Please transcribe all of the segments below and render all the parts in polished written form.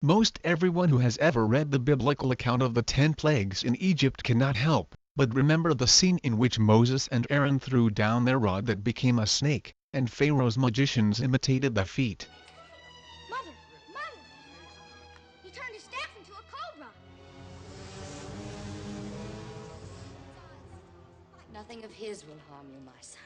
Most everyone who has ever read the biblical account of the 10 plagues in Egypt cannot help but remember the scene in which Moses and Aaron threw down their rod that became a snake, and Pharaoh's magicians imitated the feat. Mother! Mother! He turned his staff into a cobra! Nothing of his will harm you, my son.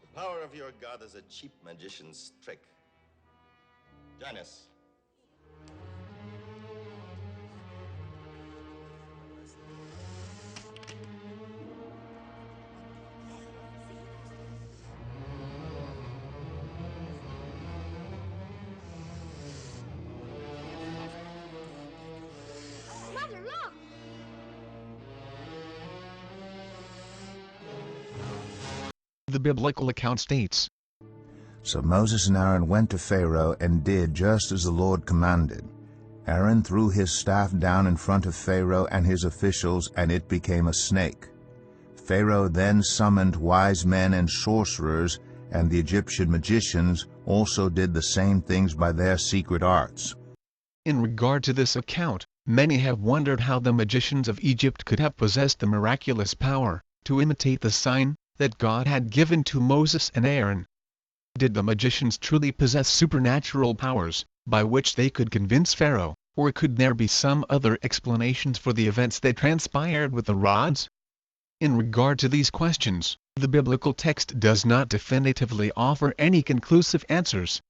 The power of your God is a cheap magician's trick. Join us. Mother, look! The biblical account states, So Moses and Aaron went to Pharaoh and did just as the Lord commanded. Aaron threw his staff down in front of Pharaoh and his officials, and it became a snake. Pharaoh then summoned wise men and sorcerers, and the Egyptian magicians also did the same things by their secret arts. In regard to this account, many have wondered how the magicians of Egypt could have possessed the miraculous power to imitate the sign that God had given to Moses and Aaron. Did the magicians truly possess supernatural powers, by which they could convince Pharaoh, or could there be some other explanations for the events that transpired with the rods? In regard to these questions, the biblical text does not definitively offer any conclusive answers.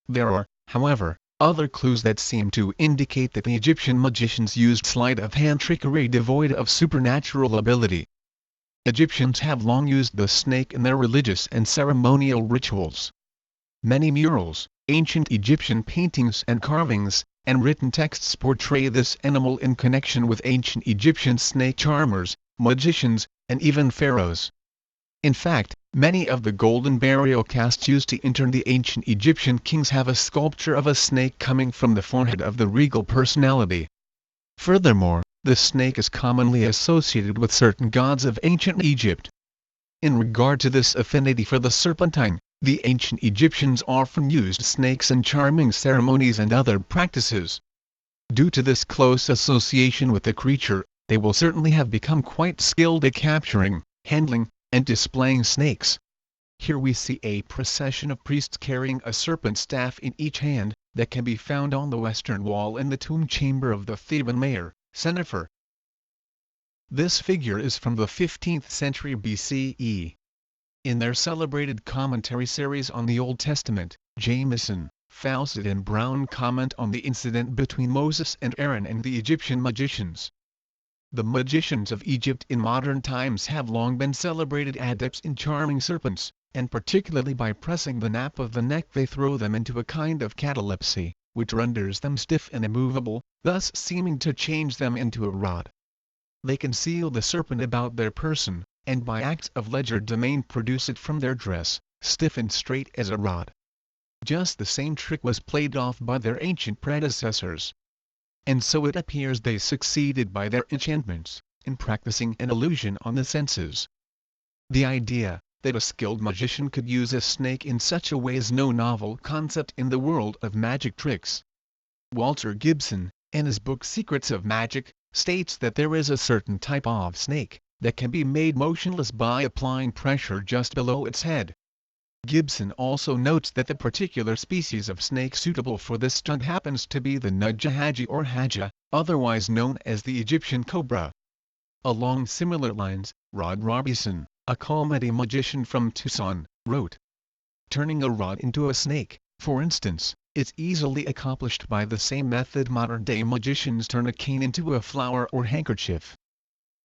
There are, however, other clues that seem to indicate that the Egyptian magicians used sleight of hand trickery devoid of supernatural ability. Egyptians have long used the snake in their religious and ceremonial rituals. Many murals, ancient Egyptian paintings and carvings, and written texts portray this animal in connection with ancient Egyptian snake charmers, magicians, and even pharaohs. In fact, many of the golden burial casts used to intern the ancient Egyptian kings have a sculpture of a snake coming from the forehead of the regal personality. Furthermore, the snake is commonly associated with certain gods of ancient Egypt. In regard to this affinity for the serpentine, the ancient Egyptians often used snakes in charming ceremonies and other practices. Due to this close association with the creature, they will certainly have become quite skilled at capturing, handling, and displaying snakes. Here we see a procession of priests carrying a serpent staff in each hand, that can be found on the western wall in the tomb chamber of the Theban mayor, Senefer. This figure is from the 15th century BCE. In their celebrated commentary series on the Old Testament, Jamieson, Fawcett and Brown comment on the incident between Moses and Aaron and the Egyptian magicians. The magicians of Egypt in modern times have long been celebrated adepts in charming serpents, and particularly by pressing the nape of the neck they throw them into a kind of catalepsy, which renders them stiff and immovable, thus seeming to change them into a rod. They conceal the serpent about their person, and by acts of legerdemain produce it from their dress, stiff and straight as a rod. Just the same trick was played off by their ancient predecessors. And so it appears they succeeded by their enchantments, in practicing an illusion on the senses. The idea that a skilled magician could use a snake in such a way is no novel concept in the world of magic tricks. Walter Gibson, in his book Secrets of Magic, states that there is a certain type of snake that can be made motionless by applying pressure just below its head. Gibson also notes that the particular species of snake suitable for this stunt happens to be the Nujahaji or Haja, otherwise known as the Egyptian cobra. Along similar lines, Rod Robinson, a comedy magician from Tucson, wrote, "Turning a rod into a snake, for instance, is easily accomplished by the same method modern-day magicians turn a cane into a flower or handkerchief.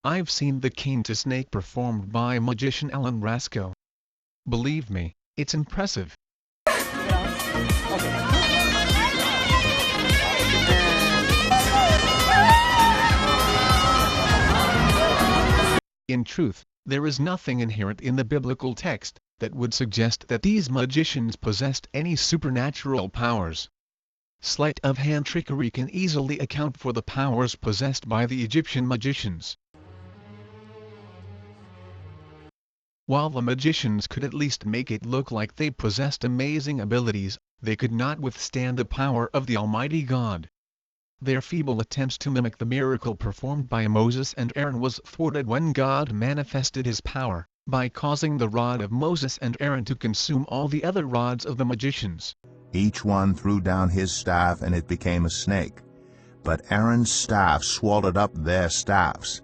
I've seen the cane to snake performed by magician Alan Rasco. Believe me, it's impressive." In truth, there is nothing inherent in the biblical text that would suggest that these magicians possessed any supernatural powers. Sleight of hand trickery can easily account for the powers possessed by the Egyptian magicians. While the magicians could at least make it look like they possessed amazing abilities, they could not withstand the power of the Almighty God. Their feeble attempts to mimic the miracle performed by Moses and Aaron was thwarted when God manifested his power, by causing the rod of Moses and Aaron to consume all the other rods of the magicians. Each one threw down his staff, and it became a snake. But Aaron's staff swallowed up their staffs.